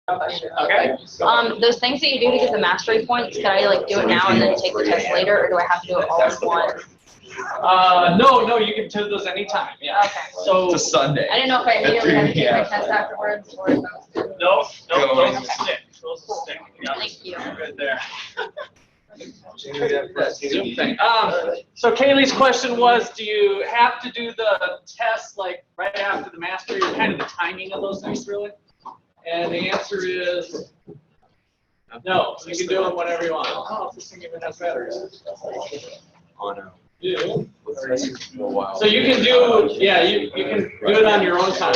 Okay. Those things that you do to get the mastery points, can I like do it now and then take the test later, or do I have to do it all in one? No, you can do those anytime. Yeah. Okay. So It's a Sunday. I didn't know if I immediately had to take my test afterwards or if I was good. no, Go. those stick. Those stick. Yeah. Thank you. Good there. Zoom thing. So Kaylee's question was, do you have to do the test like right after the mastery, or kind of the timing of those things really? And the answer is no. You can do them whenever you want. Oh, this thing even has batteries. Oh no. Yeah. Wow. So you can do, yeah, you can do it on your own time.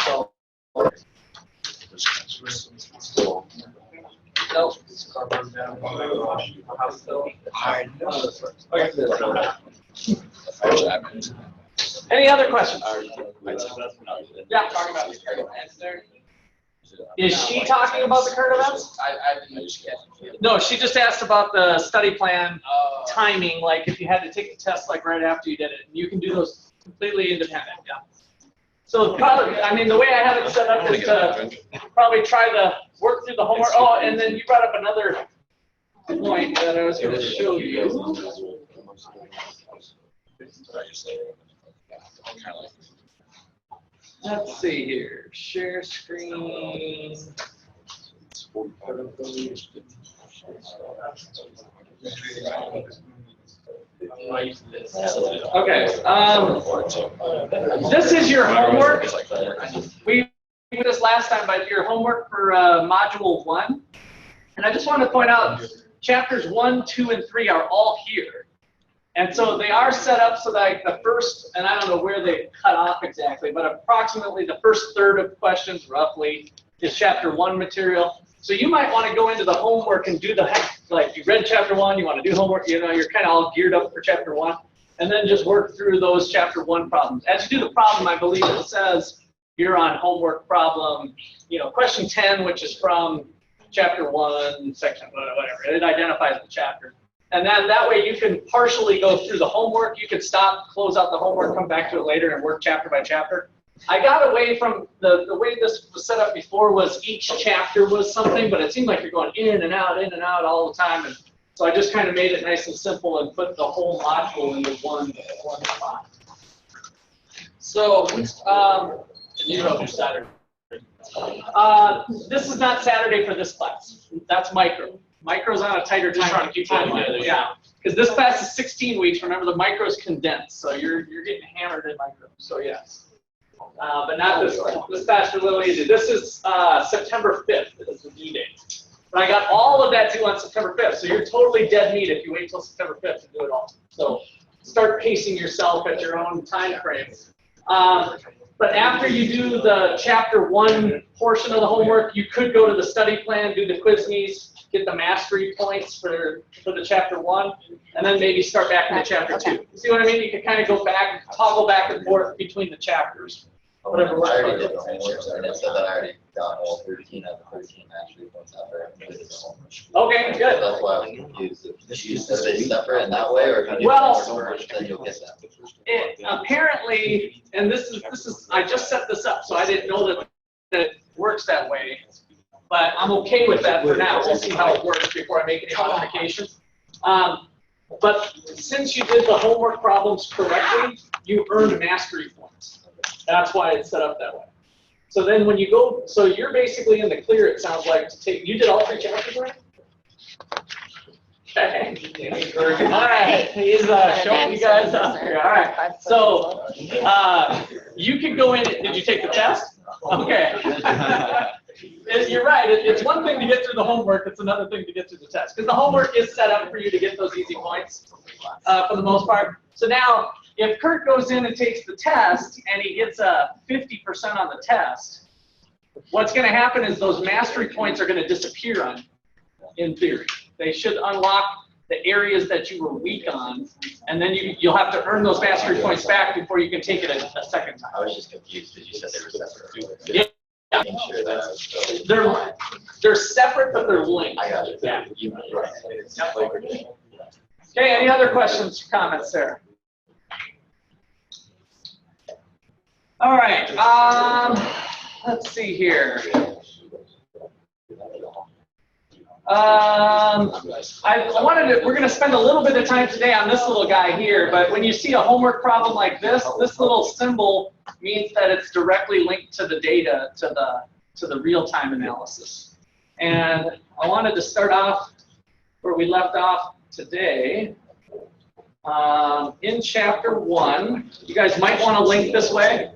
Nope. Any other questions? Yeah, talking about the current events there. Is she talking about the current events? No, she just asked about the study plan timing, like if you had to take the test like right after you did it. You can do those completely independent, yeah. So probably, I mean, the way I have it set up is to probably try to work through the homework. Oh, and then you brought up another point that I was going to show you. Let's see here. Share screen. Okay. This is your homework. We did this last time, but your homework for Module 1. And I just want to point out, chapters 1, 2, and 3 are all here. And so they are set up so that the first, and I don't know where they cut off exactly, but approximately the first third of questions, roughly, is chapter 1 material. So you might want to go into the homework and do the, like you read chapter 1, you want to do homework, you know, you're kind of all geared up for chapter 1, and then just work through those chapter 1 problems. As you do the problem, I believe it says you're on homework problem, you know, question 10, which is from chapter 1, section, whatever. It identifies the chapter. And then that way you can partially go through the homework. You can stop, close out the homework, come back to it later and work chapter by chapter. I got away from the way this was set up before was each chapter was something, but it seemed like you're going in and out all the time. And so I just kind of made it nice and simple and put the whole module into one spot. So, you wrote your Saturday. This is not Saturday for this class. That's micro. Micro's on a tighter time. Yeah, because this class is 16 weeks. Remember, the micro's condensed, so you're getting hammered in micro. So yes, but not this class. This class is a little easy. This is September 5th. Is the due date. But I got all of that due on September 5th, so you're totally dead meat if you wait till September 5th to do it all. So start pacing yourself at your own time frame. But after you do the chapter 1 portion of the homework, you could go to the study plan, do the quiz get the mastery points for the chapter 1, and then maybe start back into chapter 2. See what I mean? You can kind of go back, toggle back and forth between the chapters. Whatever works. I already did the homework, and it said that I already got all 13 of the 13 mastery points out there. Okay, good. That's why I was confused. Did you set it separate in that way, or if you do Well, homework, then you'll get that? Apparently, and this is I just set this up, so I didn't know that it works that way. But I'm okay with that for now. We'll see how it works before I make any modifications. But since you did the homework problems correctly, you earned mastery points. That's why it's set up that way. So then when you go, so you're basically in the clear, it sounds like, to take, you did all 3 chapters, right? Okay. All right, he's showing you guys up here. All right. So you can go in, did you take the test? Okay. You're right. It's one thing to get through the homework. It's another thing to get through the test. Because the homework is set up for you to get those easy points for the most part. So now, if Kurt goes in and takes the test and he gets a 50% on the test, what's going to happen is those mastery points are going to disappear on, in theory. They should unlock the areas that you were weak on, and then you'll have to earn those mastery points back before you can take it a second time. I was just confused because you said they were separate. Yeah. They're separate, but they're linked. I got it. Yeah. Right. Okay, any other questions, comments there? All right, let's see here. We're going to spend a little bit of time today on this little guy here, but when you see a homework problem like this little symbol means that it's directly linked to the data, to the real-time analysis. And I wanted to start off where we left off today. In chapter 1, you guys might want to link this way.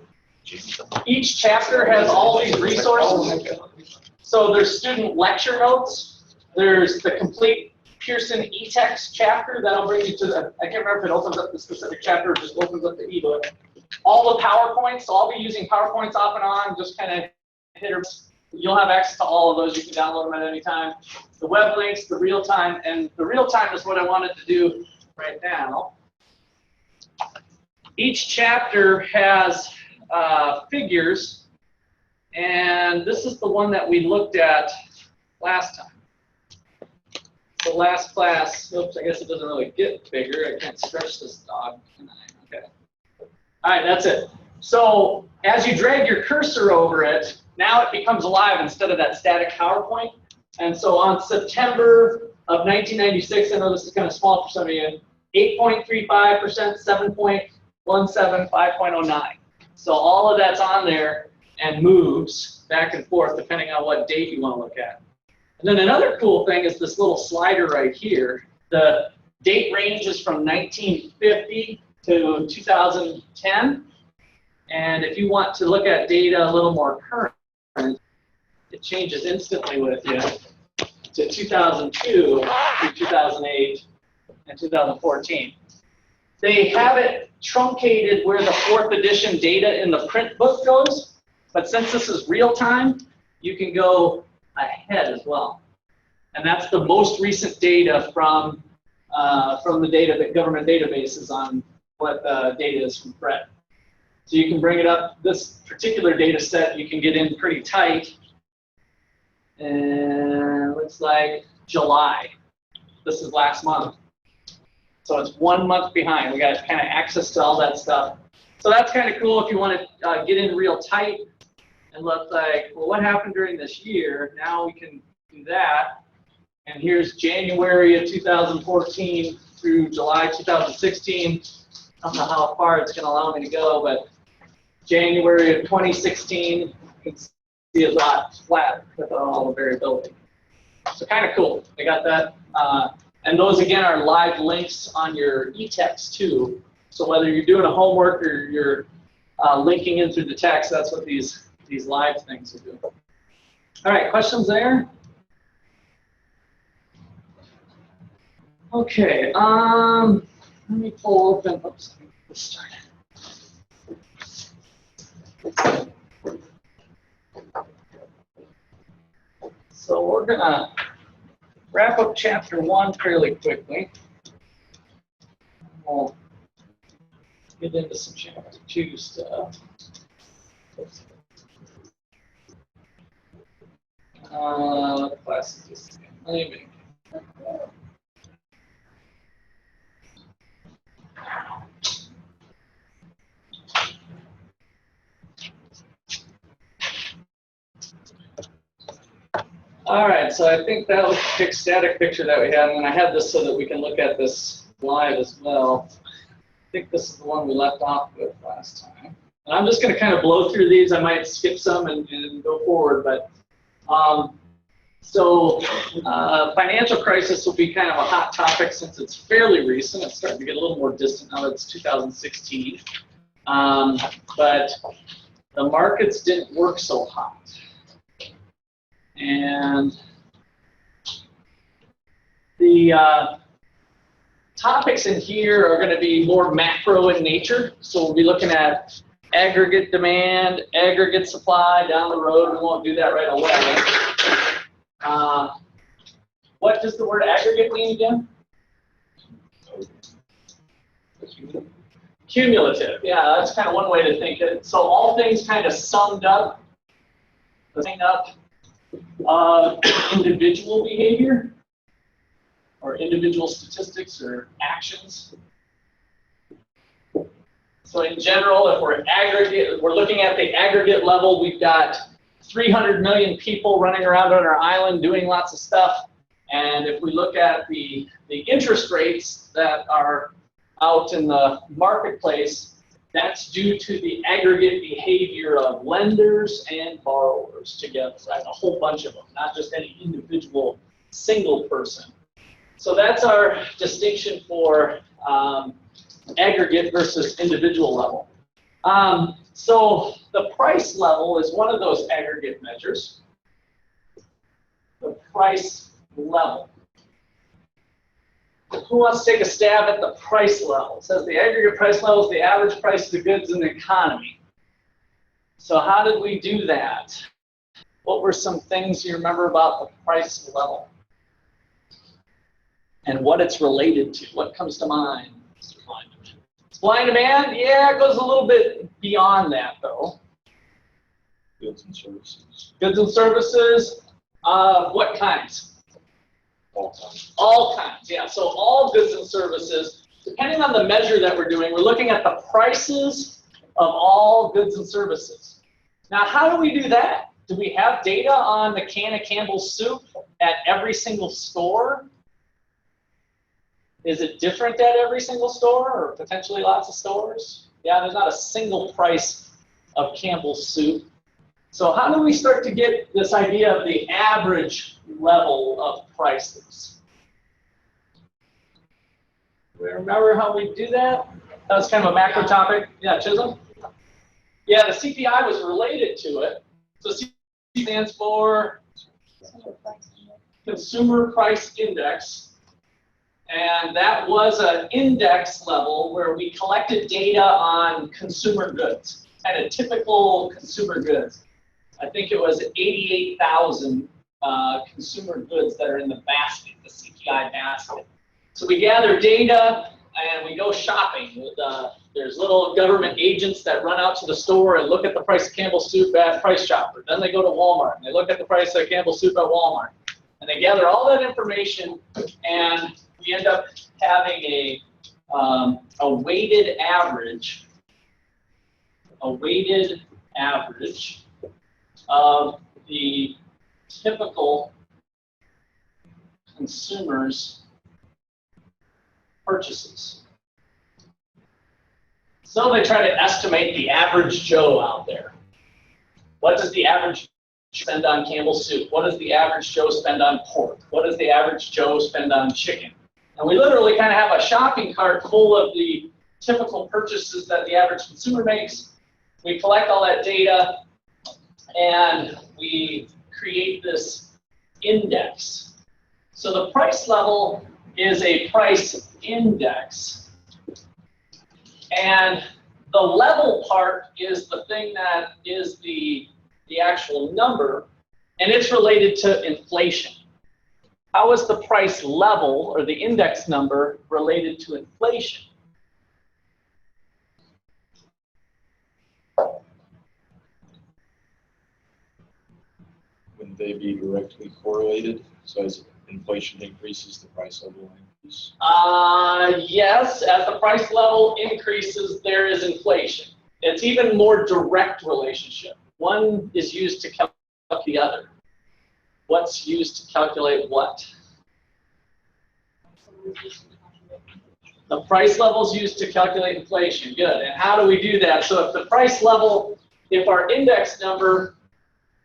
Each chapter has all these resources. So there's student lecture notes. There's the complete Pearson e-text chapter. That'll bring you to the, I can't remember if it opens up the specific chapter or just opens up the ebook. All the PowerPoints, so I'll be using PowerPoints off and on, just kind of hit or miss. You'll have access to all of those. You can download them at any time. The web links, the real time, and the real time is what I wanted to do right now. Each chapter has figures, and this is the one that we looked at last time. The last class, oops, I guess it doesn't really get bigger. I can't stretch this dog. Okay. All right, that's it. So as you drag your cursor over it, now it becomes alive instead of that static PowerPoint. And so on September of 1996, I know this is kind of small for some of you, 8.35%, 7.17, 5.09. So all of that's on there and moves back and forth depending on what date you want to look at. And then another cool thing is this little slider right here. The date range is from 1950 to 2010. And if you want to look at data a little more current, it changes instantly with you to 2002 through 2008 and 2014. They have it truncated where the 4th edition data in the print book goes, but since this is real time, you can go ahead as well. And that's the most recent data from the government databases on what the data is from Fred. So you can bring it up, this particular data set you can get in pretty tight. And looks like July. This is last month. So it's 1 month behind. We got kind of access to all that stuff. So that's kind of cool if you want to get in real tight and look like, well, what happened during this year? Now we can do that. And here's January of 2014 through July 2016. I don't know how far it's going to allow me to go, but January of 2016, you can see it's a lot flat with all the variability. So kind of cool. They got that. And those, again, are live links on your e-text, too. So whether you're doing a homework or you're linking in through the text, that's what these live things will do. All right, questions there? Okay, let me pull open, oops, let's start. So we're gonna wrap up chapter 1 fairly quickly. We'll get into some chapter 2 stuff. What class is this again? Leaving. All right, so I think that was the static picture that we had, and I had this so that we can look at this live as well. I think this is the one we left off with last time. And I'm just going to kind of blow through these. I might skip some and go forward, but financial crisis will be kind of a hot topic since it's fairly recent. It's starting to get a little more distant now that it's 2016. But the markets didn't work so hot. And the topics in here are going to be more macro in nature. So we'll be looking at aggregate demand, aggregate supply down the road. We won't do that right away. What does the word aggregate mean again? Cumulative. Yeah, that's kind of one way to think it. So all things kind of summed up, individual behavior or individual statistics or actions. So in general, if we're looking at the aggregate level, we've got 300 million people running around on our island doing lots of stuff. And if we look at the interest rates that are out in the marketplace, that's due to the aggregate behavior of lenders and borrowers together, right? A whole bunch of them, not just any individual single person. So that's our distinction for aggregate versus individual level. So the price level is one of those aggregate measures. The price level. Who wants to take a stab at the price level? It says the aggregate price level is the average price of the goods in the economy. So how did we do that? What were some things you remember about the price level? And what it's related to? What comes to mind? Supply and demand? Yeah, it goes a little bit beyond that, though. Goods and services. Goods and services? What kinds? All kinds. All kinds, yeah. So all goods and services, depending on the measure that we're doing, we're looking at the prices of all goods and services. Now, how do we do that? Do we have data on the can of Campbell's soup at every single store? Is it different at every single store or potentially lots of stores? Yeah, there's not a single price of Campbell's soup. So how do we start to get this idea of the average level of prices? Do we remember how we do that? That was kind of a macro topic. Yeah, Chisholm? Yeah, the CPI was related to it. So CPI stands for Consumer Price Index. And that was an index level where we collected data on consumer goods, kind of typical consumer goods. I think it was 88,000 consumer goods that are in the basket, the CPI basket. So we gather data and we go shopping. With, there's little government agents that run out to the store and look at the price of Campbell's soup at Price Chopper. Then they go to Walmart and they look at the price of Campbell's soup at Walmart. And they gather all that information, and we end up having a weighted average of the typical consumer's purchases. So they try to estimate the average Joe out there. What does the average spend on Campbell's soup? What does the average Joe spend on pork? What does the average Joe spend on chicken? And we literally kind of have a shopping cart full of the typical purchases that the average consumer makes. We collect all that data and we create this index. So the price level is a price index. And the level part is the thing that is the actual number, and it's related to inflation. How is the price level or the index number related to inflation? Wouldn't they be directly correlated? So as inflation increases, the price level will increase? Yes, as the price level increases, there is inflation. It's even more direct relationship. One is used to calculate the other. What's used to calculate what? The price level is used to calculate inflation. Good. And how do we do that? So if the price level, if our index number,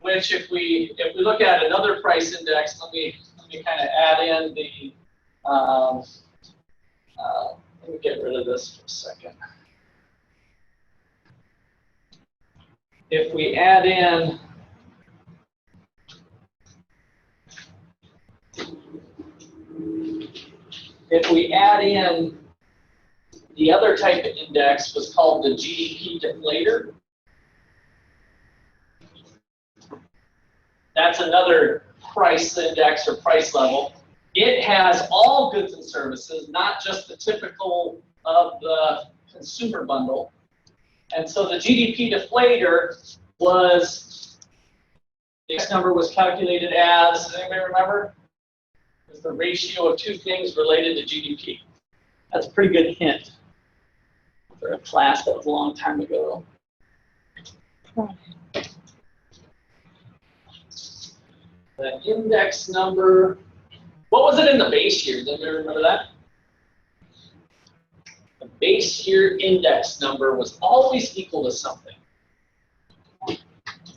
which if we look at another price index, let me kind of add in the let me get rid of this for a second. If we add in the other type of index was called the GDP deflator. That's another price index or price level. It has all goods and services, not just the typical of the consumer bundle. And so the GDP deflator was, the X number was calculated as, does anybody remember? It's the ratio of two things related to GDP. That's a pretty good hint for a class that was a long time ago. The index number What was it in the base year? Does anybody remember that? The base year index number was always equal to something.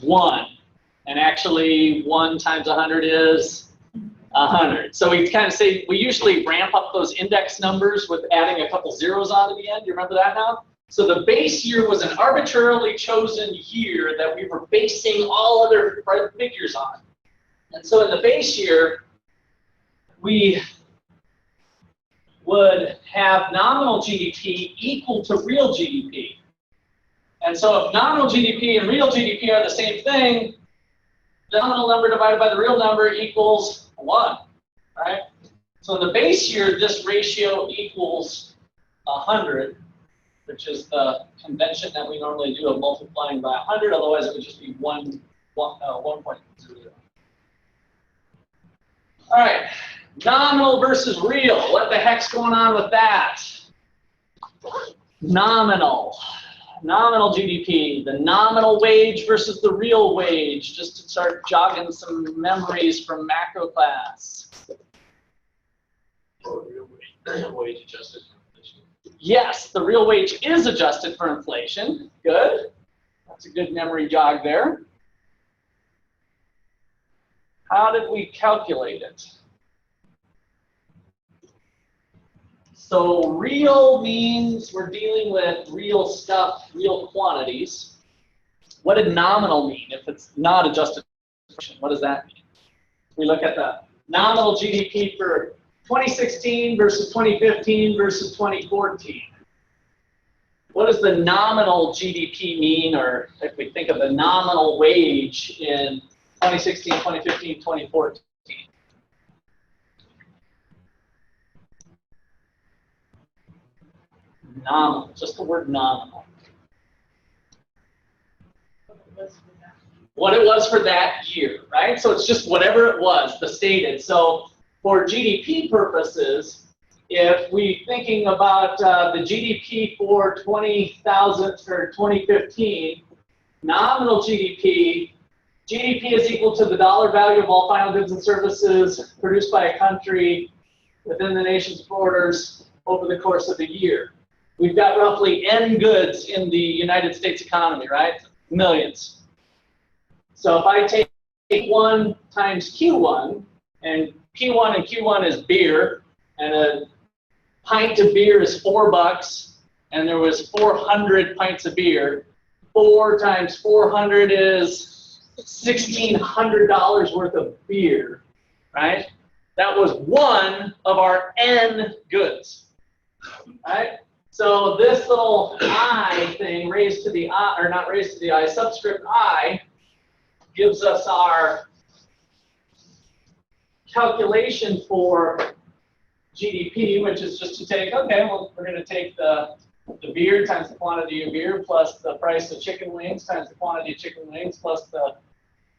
1. And actually, 1 times 100 is 100. So we kind of say, we usually ramp up those index numbers with adding a couple zeros on at the end. You remember that now? So the base year was an arbitrarily chosen year that we were basing all other figures on. And so in the base year, we would have nominal GDP equal to real GDP. And so if nominal GDP and real GDP are the same thing, the nominal number divided by the real number equals 1, right? So in the base year, this ratio equals 100, which is the convention that we normally do of multiplying by 100, otherwise it would just be 1.0. All right, nominal versus real. What the heck's going on with that? Nominal GDP, the nominal wage versus the real wage, just to start jogging some memories from macro class. Wage adjusted for inflation. Yes, the real wage is adjusted for inflation. Good. That's a good memory jog there. How did we calculate it? So real means we're dealing with real stuff, real quantities. What did nominal mean if it's not adjusted for inflation? What does that mean? We look at the nominal GDP for 2016 versus 2015 versus 2014. What does the nominal GDP mean, or if we think of the nominal wage in 2016, 2015, 2014? Nominal, just the word nominal. What it was for that year, right? So it's just whatever it was, the stated. So for GDP purposes, if we're thinking about the GDP for 20,000 or 2015, nominal GDP is equal to the dollar value of all final goods and services produced by a country within the nation's borders over the course of the year. We've got roughly N goods in the United States economy, right? Millions. So if I take 1 times Q1, and Q1 is beer, and a pint of beer is $4, and there was 400 pints of beer. 4 times 400 is $1,600 worth of beer, right? That was 1 of our N goods, right? So this little I thing, raised to the I, or not raised to the I, subscript I, gives us our calculation for GDP, which is just to take, okay, well, we're going to take the beer times the quantity of beer plus the price of chicken wings times the quantity of chicken wings plus the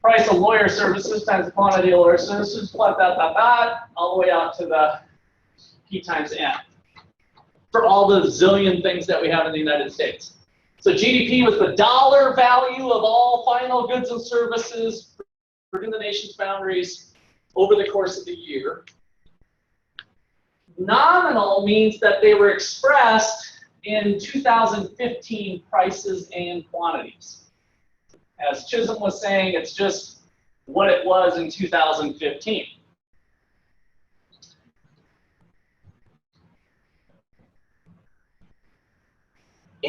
price of lawyer services times the quantity of lawyer services plus all the way out to the P times N for all the zillion things that we have in the United States. So GDP was the dollar value of all final goods and services within the nation's boundaries over the course of the year. Nominal means that they were expressed in 2015 prices and quantities. As Chisholm was saying, it's just what it was in 2015.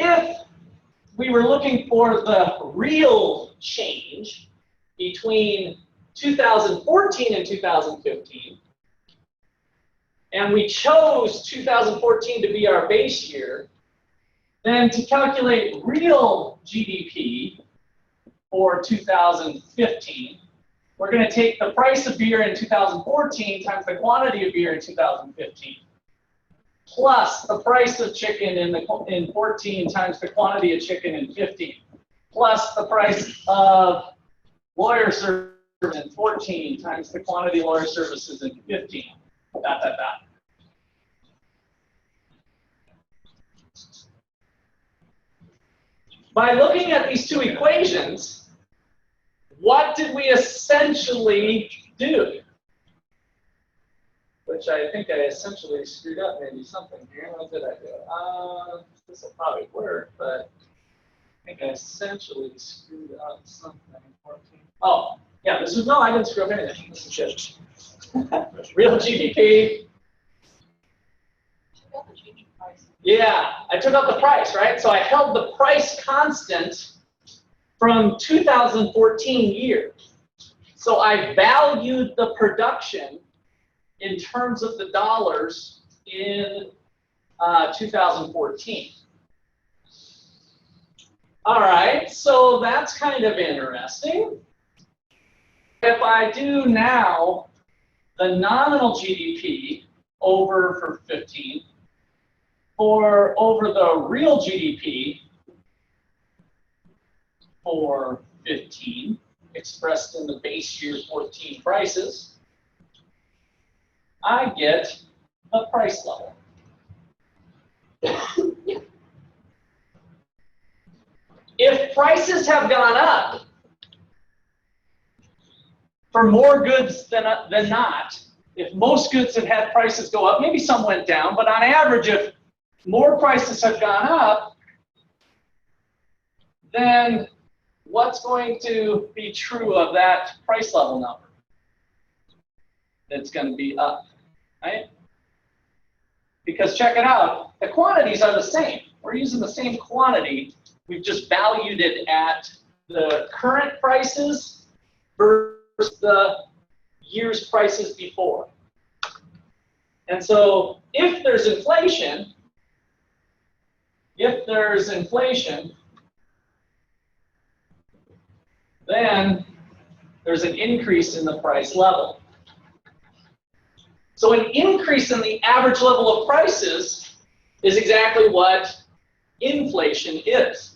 If we were looking for the real change between 2014 and 2015, and we chose 2014 to be our base year, then to calculate real GDP for 2015, we're going to take the price of beer in 2014 times the quantity of beer in 2015, plus the price of chicken in 14 times the quantity of chicken in 15, plus the price of lawyer services in 14 times the quantity of lawyer services in 15. By looking at these two equations, what did we essentially do? which I think I essentially screwed up maybe something here. What did I do? This will probably work, but I think I essentially screwed up something. 14. Oh, yeah, this is, no, I didn't screw up anything. This is just real GDP. Yeah, I took up the price, right? So I held the price constant from 2014 year. So I valued the production in terms of the dollars in 2014. All right, so that's kind of interesting. If I do now the nominal GDP over for 15, or over the real GDP for 15, expressed in the base year 14 prices, I get the price level. If prices have gone up for more goods than not, if most goods have had prices go up, maybe some went down, but on average, if more prices have gone up, then what's going to be true of that price level number? It's going to be up, right? Because check it out, the quantities are the same. We're using the same quantity. We've just valued it at the current prices versus the year's prices before. And so if there's inflation, then there's an increase in the price level. So an increase in the average level of prices is exactly what inflation is.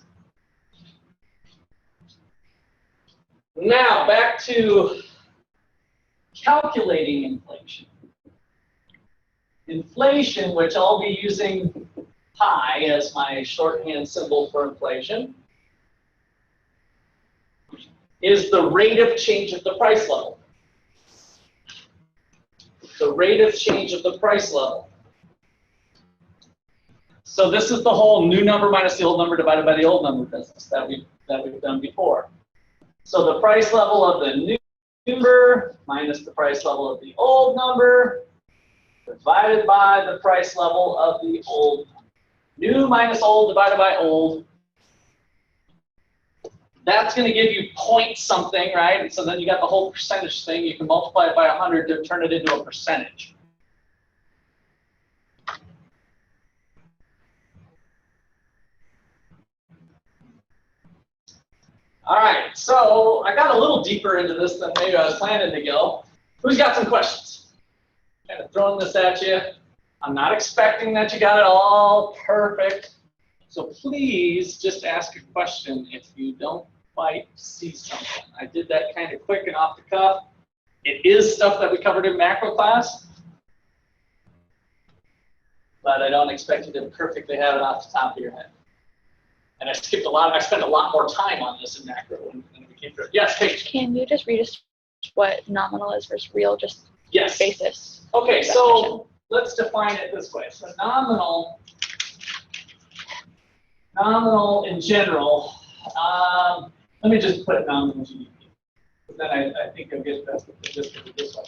Now back to calculating inflation. Inflation, which I'll be using pi as my shorthand symbol for inflation, is the rate of change of the price level. The rate of change of the price level. So this is the whole new number minus the old number divided by the old number business that we've done before. So the price level of the new number minus the price level of the old number divided by the price level of the old. New minus old divided by old. That's going to give you point something, right? So then you got the whole percentage thing. You can multiply it by 100 to turn it into a percentage. All right, so I got a little deeper into this than maybe I was planning to go. Who's got some questions? Kind of throwing this at you. I'm not expecting that you got it all perfect. So please just ask a question if you don't quite see something. I did that kind of quick and off the cuff. It is stuff that we covered in macro class, but I don't expect you to perfectly have it off the top of your head. And I spent a lot more time on this in macro when we came through it. Yes, Paige. Can you just read us what nominal is versus real, just yes. basis? Okay, so let's define it this way. So nominal in general, let me just put nominal GDP. But then I think I'll get best with just this one.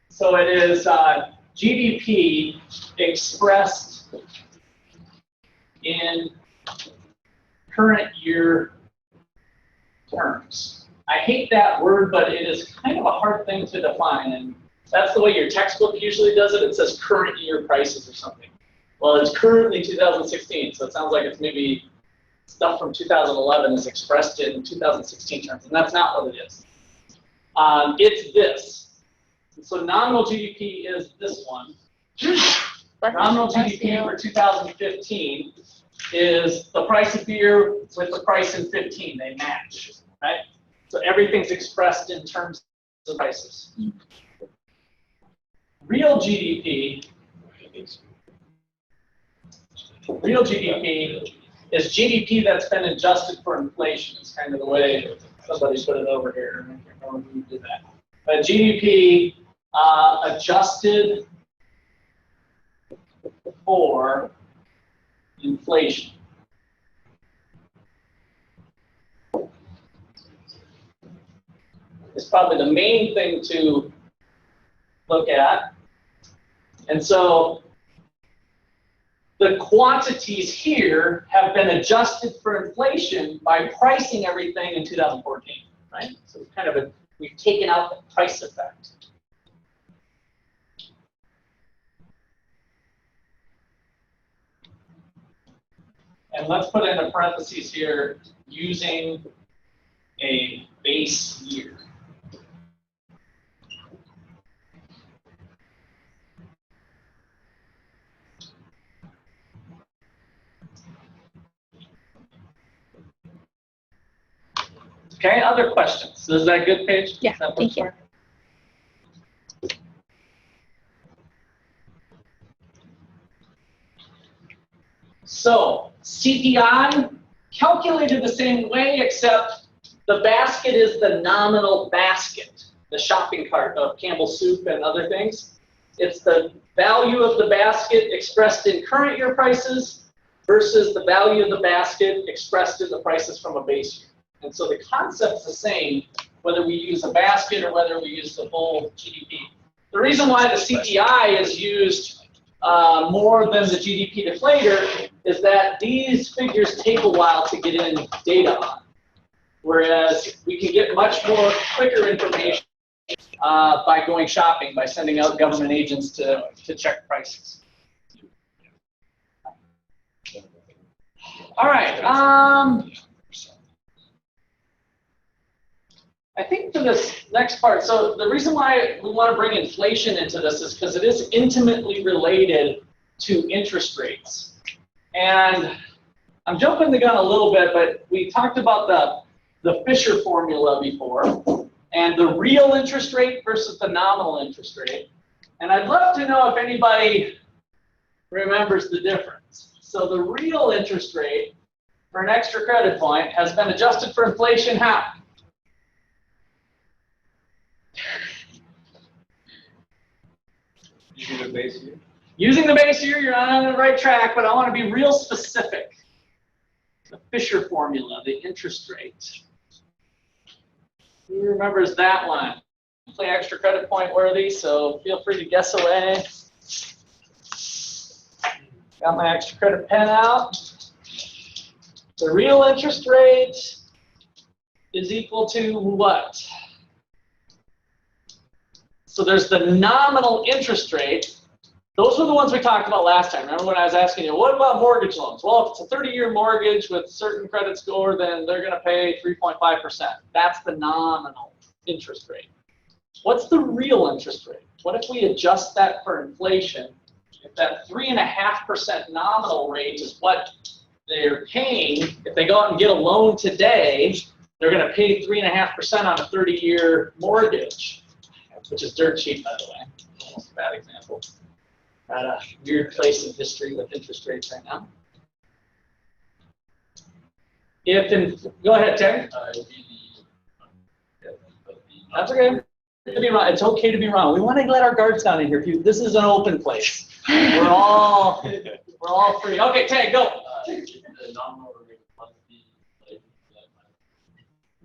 So it is GDP expressed in current year terms. I hate that word, but it is kind of a hard thing to define, and that's the way your textbook usually does it. It says current year prices or something. Well, it's currently 2016, so it sounds like it's maybe stuff from 2011 is expressed in 2016 terms, and that's not what it is. It's this. So nominal GDP is this one. Nominal GDP for 2015 is the price of beer with the price in 15. They match, right? So everything's expressed in terms of prices. Real GDP is GDP that's been adjusted for inflation. It's kind of the way somebody put it over here. I can't remember who did that. But GDP adjusted for inflation. It's probably the main thing to look at. And so the quantities here have been adjusted for inflation by pricing everything in 2014, right? So it's kind of we've taken out the price effect. And let's put in a parentheses here, using a base year. Okay, other questions? Is that a good page? Yeah, thank you. So, CPI, calculated the same way, except the basket is the nominal basket, the shopping cart of Campbell's soup and other things. It's the value of the basket expressed in current year prices versus the value of the basket expressed in the prices from a base year. And so the concept's the same, whether we use a basket or whether we use the full GDP. The reason why the CPI is used more than the GDP deflator is that these figures take a while to get in data on, whereas we can get much more quicker information by going shopping, by sending out government agents to check prices. All right. I think for this next part, so the reason why we want to bring inflation into this is because it is intimately related to interest rates. And I'm jumping the gun a little bit, but we talked about the Fisher formula before, and the real interest rate versus the nominal interest rate. And I'd love to know if anybody remembers the difference. So the real interest rate for an extra credit point has been adjusted for inflation how? Using the base year? Using the base year, you're on the right track, but I want to be real specific. The Fisher formula, the interest rate. Who remembers that one? Play extra credit point worthy, so feel free to guess away. Got my extra credit pen out. The real interest rate is equal to what? So there's the nominal interest rate. Those were the ones we talked about last time. Remember when I was asking you, what about mortgage loans? Well, if it's a 30-year mortgage with certain credit score, then they're going to pay 3.5%. That's the nominal interest rate. What's the real interest rate? What if we adjust that for inflation? If that 3.5% nominal rate is what they're paying, if they go out and get a loan today, they're going to pay 3.5% on a 30-year mortgage, which is dirt cheap, by the way. Almost a bad example. At a weird place in history with interest rates right now. Go ahead, Terry. That's okay. It's okay to be wrong. We want to let our guards down in here. This is an open place. We're all free. Okay, Terry, go.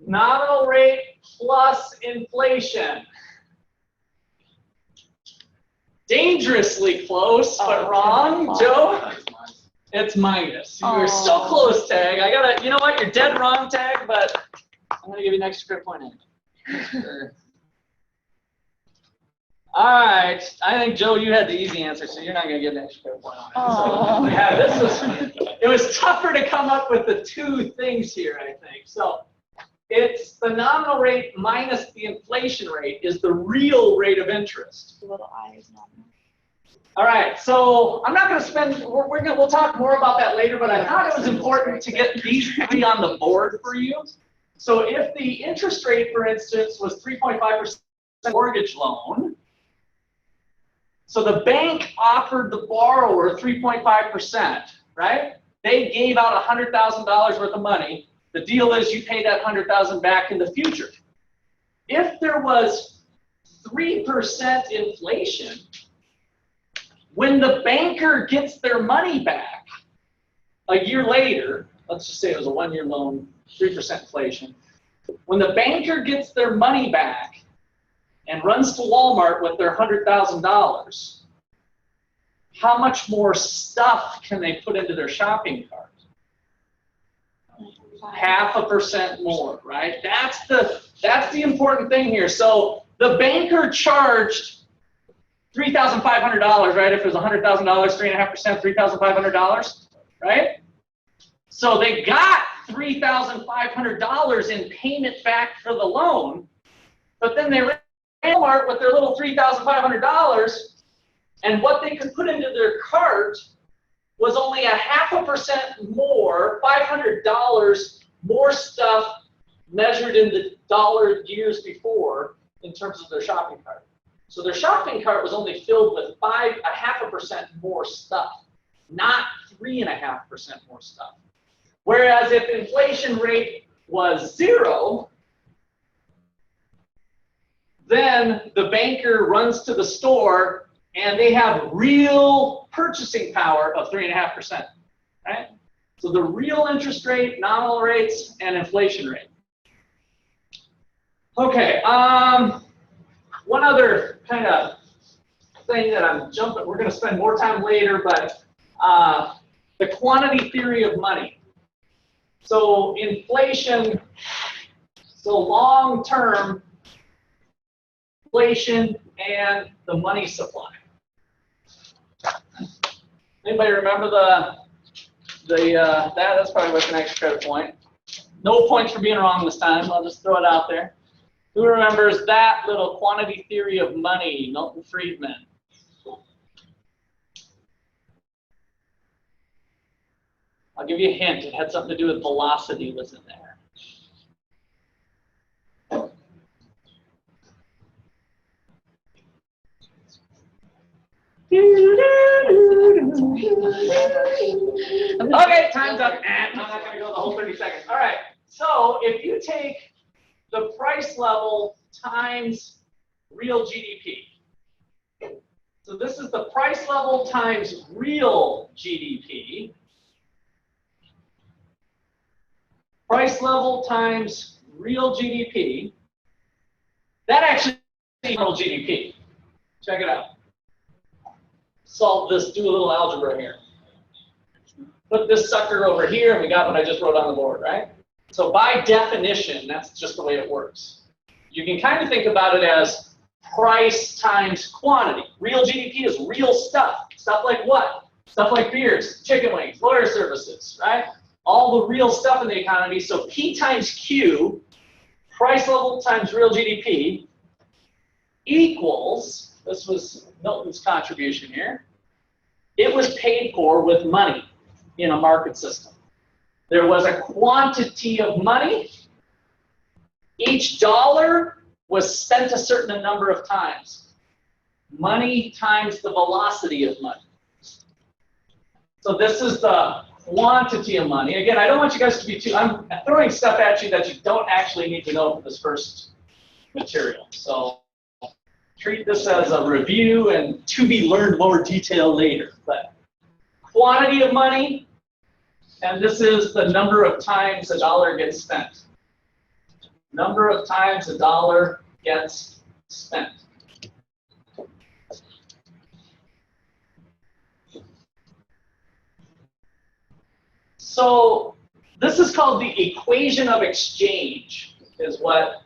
Nominal rate plus inflation. Dangerously close, but wrong. Joe? It's minus. You were so close, Tag. You know what? You're dead wrong, Tag, but I'm going to give you an extra credit point anyway. Sure. All right. I think, Joe, you had the easy answer, so you're not going to get an extra credit point on it. So, yeah, it was tougher to come up with the two things here, I think. So it's the nominal rate minus the inflation rate is the real rate of interest. The little I is nominal. All right, so I'm not going to spend. We'll talk more about that later, but I thought it was important to get these three on the board for you. So if the interest rate, for instance, was 3.5% mortgage loan, so the bank offered the borrower 3.5%, right? They gave out $100,000 worth of money. The deal is you pay that $100,000 back in the future. If there was 3% inflation, When the banker gets their money back a year later, let's just say it was a 1-year loan, 3% inflation. When the banker gets their money back and runs to Walmart with their $100,000, how much more stuff can they put into their shopping cart? 0.5% more, right? That's the important thing here. So the banker charged $3,500, right? If it was $100,000, 3.5%, $3,500, right? So they got $3,500 in payment back for the loan, but then they ran to Walmart with their little $3,500, and what they could put into their cart was only 0.5% more, $500 more stuff measured in the dollar years before in terms of their shopping cart. So their shopping cart was only filled with 0.5% more stuff, not 3.5% more stuff. Whereas if inflation rate was 0, then the banker runs to the store and they have real purchasing power of 3.5%, right? So the real interest rate, nominal rates, and inflation rate. Okay, one other kind of thing that I'm jumping, we're going to spend more time later, but the quantity theory of money. So inflation, so long-term inflation and the money supply. Anybody remember that's probably worth an extra credit point. No points for being wrong this time. I'll just throw it out there. Who remembers that little quantity theory of money, Milton Friedman? I'll give you a hint. It had something to do with velocity was in there. Okay, time's up. I'm not going to go the whole 30 seconds. All right, so if you take the price level times real GDP. So this is the price level times real GDP. Price level times real GDP. That actually is real GDP. Check it out. Solve this, do a little algebra here. Put this sucker over here, and we got what I just wrote on the board, right? So by definition, that's just the way it works. You can kind of think about it as price times quantity. Real GDP is real stuff. Stuff like what? Stuff like beers, chicken wings, lawyer services, right? All the real stuff in the economy. So P times Q, price level times real GDP, equals, this was Milton's contribution here, it was paid for with money in a market system. There was a quantity of money. Each dollar was spent a certain number of times. Money times the velocity of money. So this is the quantity of money. Again, I don't want you guys to be too, I'm throwing stuff at you that you don't actually need to know for this first material. So treat this as a review and to be learned more detail later. But quantity of money, and this is the number of times a dollar gets spent. Number of times a dollar gets spent. So this is called the equation of exchange, is what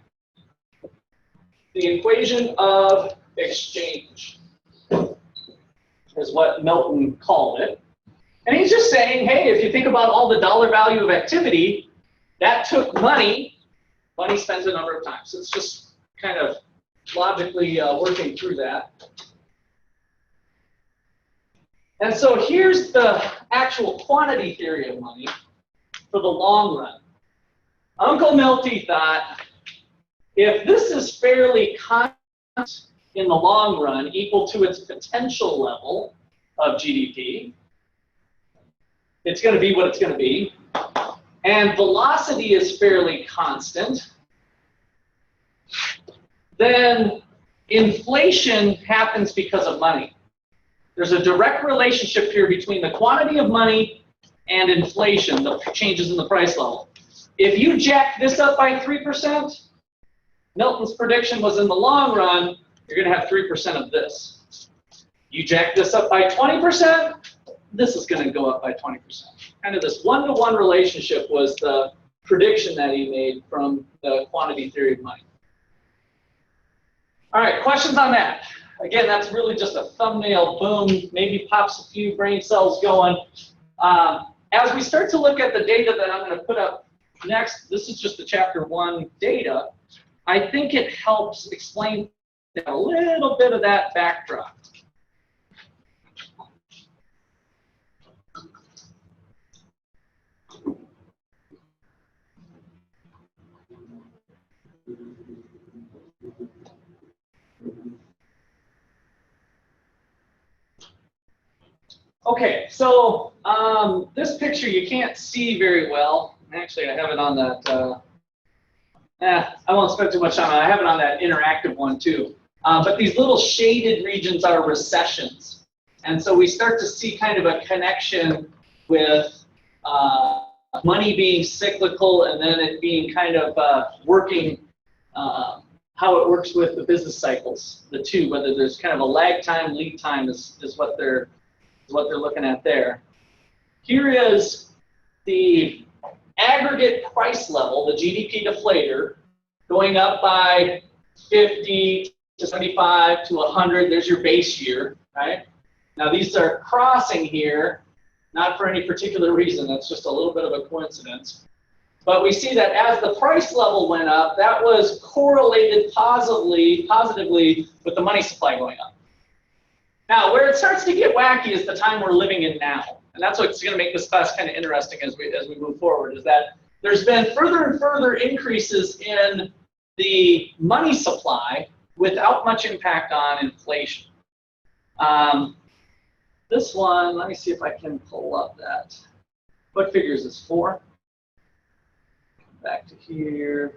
the equation of exchange is what Milton called it. And he's just saying, hey, if you think about all the dollar value of activity, that took money. Money spends a number of times. So it's just kind of logically working through that. And so here's the actual quantity theory of money for the long run. Uncle Milty thought, if this is fairly constant in the long run, equal to its potential level of GDP, it's going to be what it's going to be. And velocity is fairly constant, then inflation happens because of money. There's a direct relationship here between the quantity of money and inflation, the changes in the price level. If you jack this up by 3%, Milton's prediction was in the long run, you're going to have 3% of this. You jack this up by 20%, this is going to go up by 20%. Kind of this one-to-one relationship was the prediction that he made from the quantity theory of money. All right, questions on that? Again, that's really just a thumbnail, boom, maybe pops a few brain cells going. As we start to look at the data that I'm going to put up next, this is just the chapter 1 data. I think it helps explain a little bit of that backdrop. Okay, so this picture you can't see very well. Actually, I have it on that. I won't spend too much time on it. I have it on that interactive one too. But these little shaded regions are recessions. And so we start to see kind of a connection with money being cyclical and then it being kind of working, how it works with the business cycles, the two, whether there's kind of a lag time, lead time is what they're looking at there. Here is the aggregate price level, the GDP deflator, going up by 50 to 75 to 100. There's your base year, right? Now these are crossing here, not for any particular reason. That's just a little bit of a coincidence. But we see that as the price level went up, that was correlated positively with the money supply going up. Now, where it starts to get wacky is the time we're living in now. And that's what's going to make this class kind of interesting as we move forward, is that there's been further and further increases in the money supply without much impact on inflation. This one, let me see if I can pull up that. What figure is this, 4? Back to here.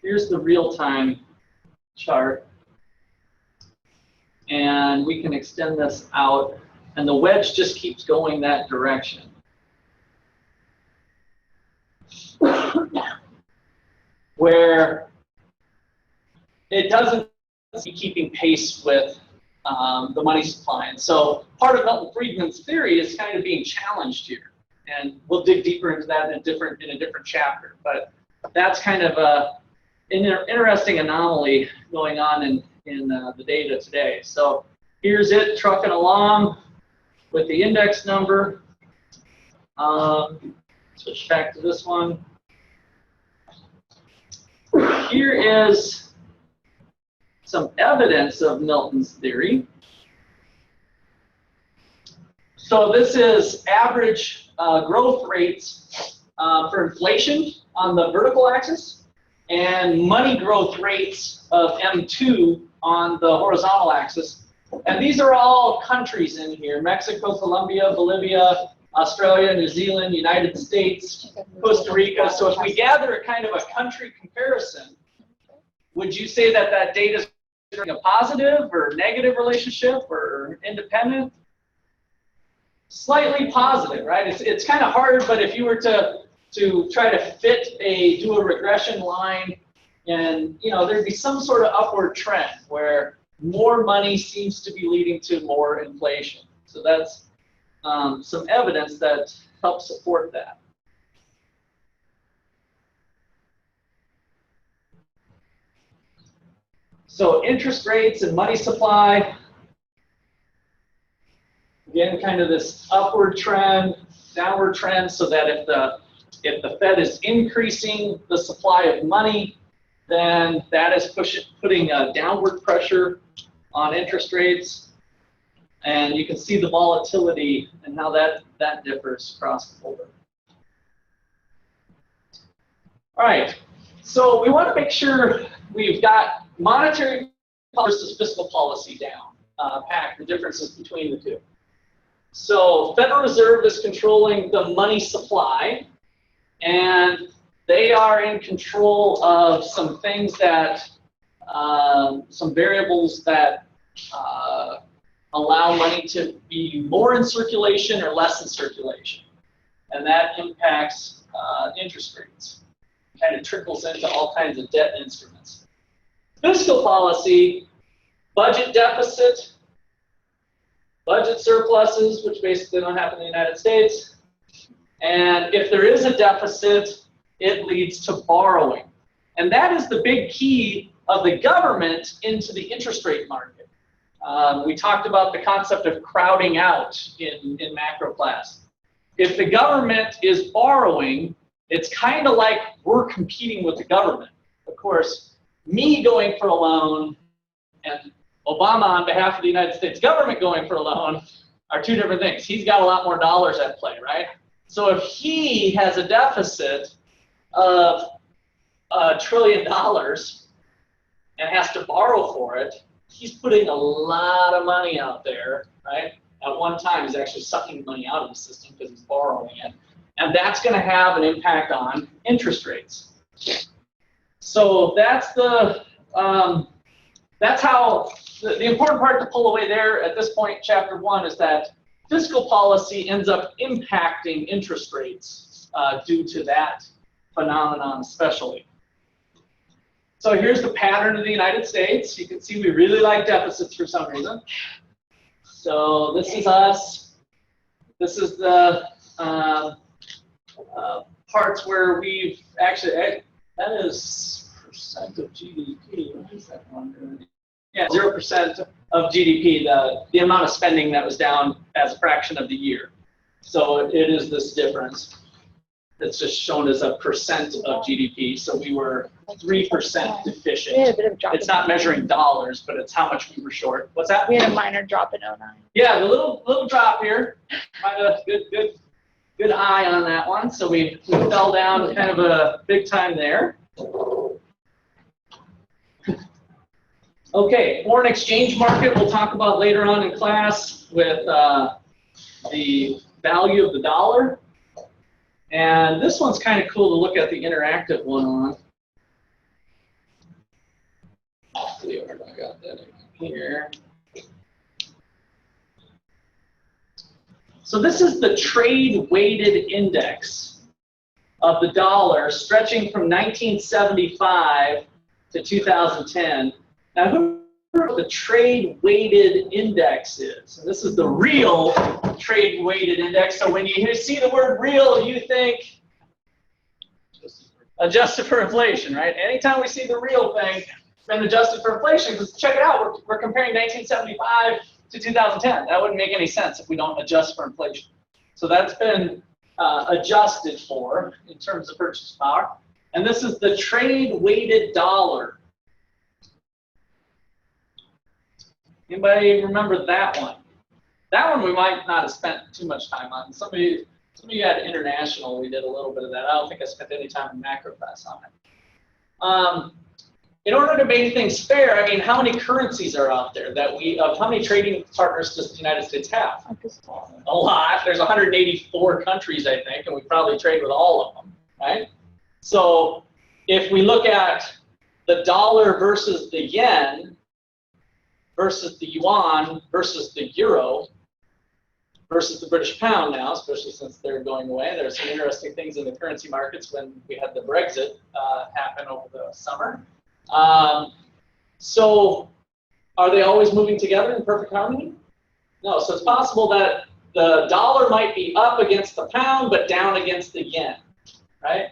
Here's the real-time chart. And we can extend this out, and the wedge just keeps going that direction. Where it doesn't be keeping pace with the money supply. And so part of Milton Friedman's theory is kind of being challenged here. And we'll dig deeper into that in a different chapter. But that's kind of an interesting anomaly going on in the data today. So here's it trucking along with the index number. Switch back to this one. Here is some evidence of Milton's theory. So this is average growth rates for inflation on the vertical axis and money growth rates of M2 on the horizontal axis. And these are all countries in here: Mexico, Colombia, Bolivia, Australia, New Zealand, United States, Costa Rica. So if we gather a kind of a country comparison, would you say that that data is a positive or negative relationship or independent? Slightly positive, right? It's kind of hard, but if you were to try to do a regression line, and there'd be some sort of upward trend where more money seems to be leading to more inflation. So that's some evidence that helps support that. So interest rates and money supply, again, kind of this upward trend, downward trend, so that if the Fed is increasing the supply of money, then that is putting a downward pressure on interest rates. And you can see the volatility and how that differs across the board. All right, so we want to make sure we've got monetary versus fiscal policy down, packed, the differences between the two. So Federal Reserve is controlling the money supply, and they are in control of some things that, some variables that allow money to be more in circulation or less in circulation. And that impacts interest rates. Kind of trickles into all kinds of debt instruments. Fiscal policy, budget deficit, budget surpluses, which basically don't happen in the United States. And if there is a deficit, it leads to borrowing. And that is the big key of the government into the interest rate market. We talked about the concept of crowding out in macro class. If the government is borrowing, it's kind of like we're competing with the government. Of course, me going for a loan and Obama on behalf of the United States government going for a loan are two different things. He's got a lot more dollars at play, right? So if he has a deficit of $1 trillion and has to borrow for it, he's putting a lot of money out there, right? At one time, he's actually sucking money out of the system because he's borrowing it. And that's going to have an impact on interest rates. So that's that's how the important part to pull away there at this point, chapter 1, is that fiscal policy ends up impacting interest rates due to that phenomenon especially. So here's the pattern of the United States. You can see we really like deficits for some reason. So this is us. This is the parts where we've actually, that is percent of GDP. What is that one? Yeah, 0% of GDP, the amount of spending that was down as a fraction of the year. So it is this difference. It's just shown as a percent of GDP. So we were 3% deficient. We had a bit of drop. It's not measuring dollars, but it's how much we were short. What's that? We had a minor drop in 09. Yeah, the little drop here. Kind of good eye on that one. So we fell down kind of a big time there. Okay, foreign exchange market we'll talk about later on in class with the value of the dollar. And this one's kind of cool to look at the interactive one on. Let's see where I got that in here. So this is the trade weighted index of the dollar stretching from 1975 to 2010. Now, who the trade weighted index is? And this is the real trade weighted index. So when you see the word real, you think adjusted for inflation, right? Anytime we see the real thing, then adjusted for inflation, because check it out, we're comparing 1975 to 2010. That wouldn't make any sense if we don't adjust for inflation. So that's been adjusted for in terms of purchase power. And this is the trade weighted dollar. Anybody remember that one? That one we might not have spent too much time on. Some of you had international, we did a little bit of that. I don't think I spent any time in macro class on it. In order to make things fair, I mean, how many currencies are out there that how many trading partners does the United States have? A lot. There's 184 countries, I think, and we probably trade with all of them, right? So if we look at the dollar versus the yen, versus the yuan, versus the euro, versus the British pound now, especially since they're going away. There's some interesting things in the currency markets when we had the Brexit happen over the summer. So are they always moving together in perfect harmony? No, so it's possible that the dollar might be up against the pound, but down against the yen, right?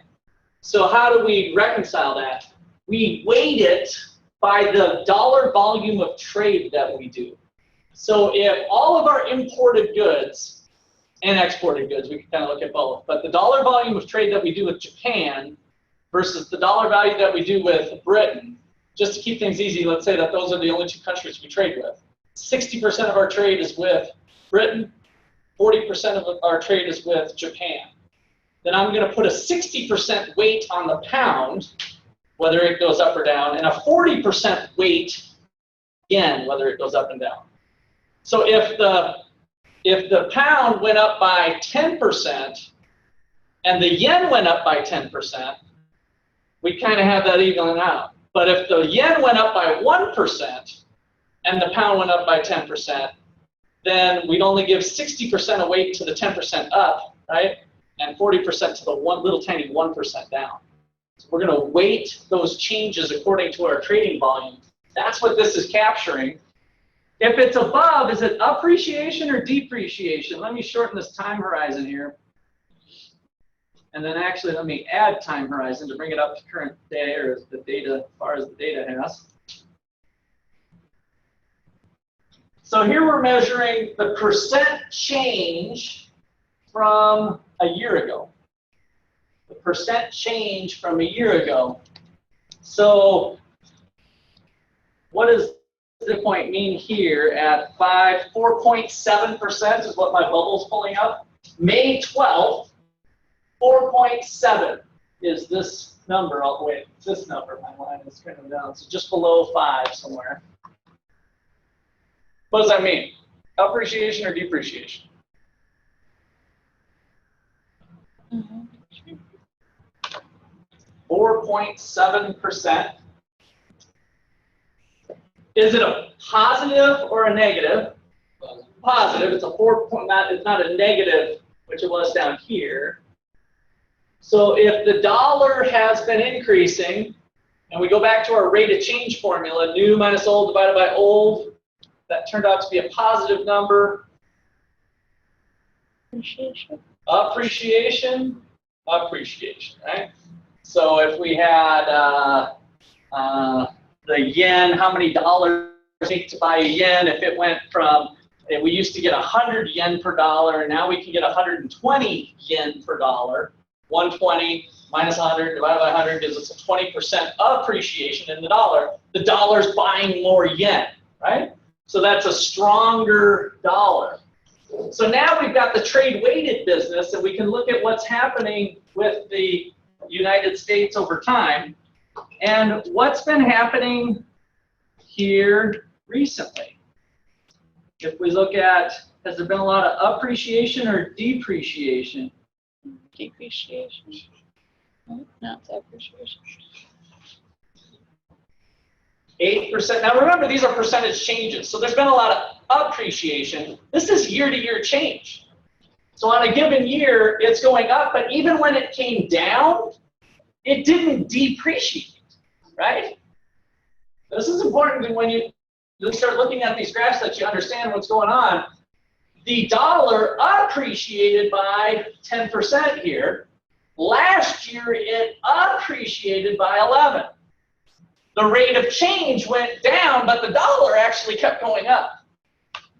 So how do we reconcile that? We weight it by the dollar volume of trade that we do. So if all of our imported goods and exported goods, we can kind of look at both, but the dollar volume of trade that we do with Japan versus the dollar value that we do with Britain, just to keep things easy, let's say that those are the only two countries we trade with. 60% of our trade is with Britain, 40% of our trade is with Japan. Then I'm going to put a 60% weight on the pound, whether it goes up or down, and a 40% weight yen, whether it goes up and down. So if the pound went up by 10% and the yen went up by 10%, we kind of have that evening out. But if the yen went up by 1% and the pound went up by 10%, then we'd only give 60% a weight to the 10% up, right? And 40% to the little tiny 1% down. So we're going to weight those changes according to our trading volume. That's what this is capturing. If it's above, is it appreciation or depreciation? Let me shorten this time horizon here. And then actually let me add time horizon to bring it up to current day, or the data, as far as the data has. So here we're measuring the percent change from a year ago. The percent change from a year ago. So what does the point mean here at 4.7% is what my bubble's pulling up. May 12th, 4.7 is this number. Oh, wait, this number, my line is kind of down, so just below 5 somewhere. What does that mean? Appreciation or depreciation? 4.7%. Is it a positive or a negative? Positive. It's a 4. It's not a negative, which it was down here. So if the dollar has been increasing, and we go back to our rate of change formula, new minus old divided by old, that turned out to be a positive number. Appreciation. Appreciation, right? So if we had the yen, how many dollars it takes to buy a yen? If it went from, we used to get 100 yen per dollar, and now we can get 120 yen per dollar. 120 minus 100 divided by 100 gives us a 20% appreciation in the dollar. The dollar's buying more yen, right? So that's a stronger dollar. So now we've got the trade-weighted business, and we can look at what's happening with the United States over time. And what's been happening here recently? If we look at, has there been a lot of appreciation or depreciation? Depreciation. No, it's appreciation. 8%. Now remember, these are percentage changes. So there's been a lot of appreciation. This is year-to-year change. So on a given year, it's going up, but even when it came down, it didn't depreciate, right? This is important when you start looking at these graphs that you understand what's going on. The dollar appreciated by 10% here. Last year, it appreciated by 11. The rate of change went down, but the dollar actually kept going up.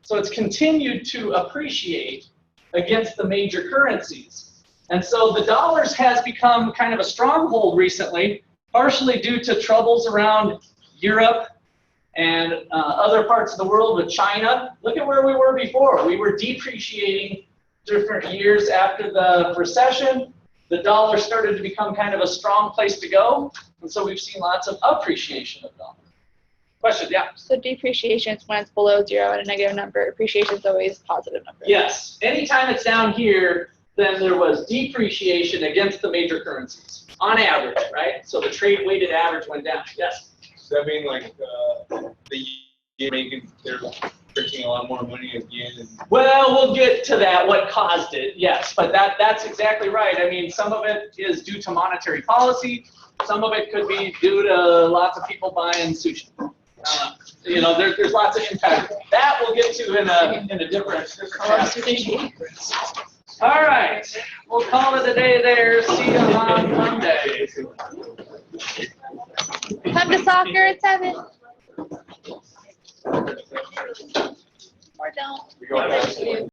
So it's continued to appreciate against the major currencies. And so the dollars has become kind of a stronghold recently, partially due to troubles around Europe and other parts of the world with China. Look at where we were before. We were depreciating different years after the recession. The dollar started to become kind of a strong place to go. And so we've seen lots of appreciation of dollar. Question, yeah? So depreciation is when it's below 0 and a negative number. Appreciation is always a positive number. Yes. Anytime it's down here, then there was depreciation against the major currencies, on average, right? So the trade-weighted average went down. Yes? Does that mean like the yen making, they're printing a lot more money again? Well, we'll get to that, what caused it, yes. But that's exactly right. I mean, some of it is due to monetary policy. Some of it could be due to lots of people buying sushi. You know, there's lots of impacts. That we'll get to in a different chapter. All right, we'll call it a day there. See you on Monday. Come to soccer at 7. Or don't.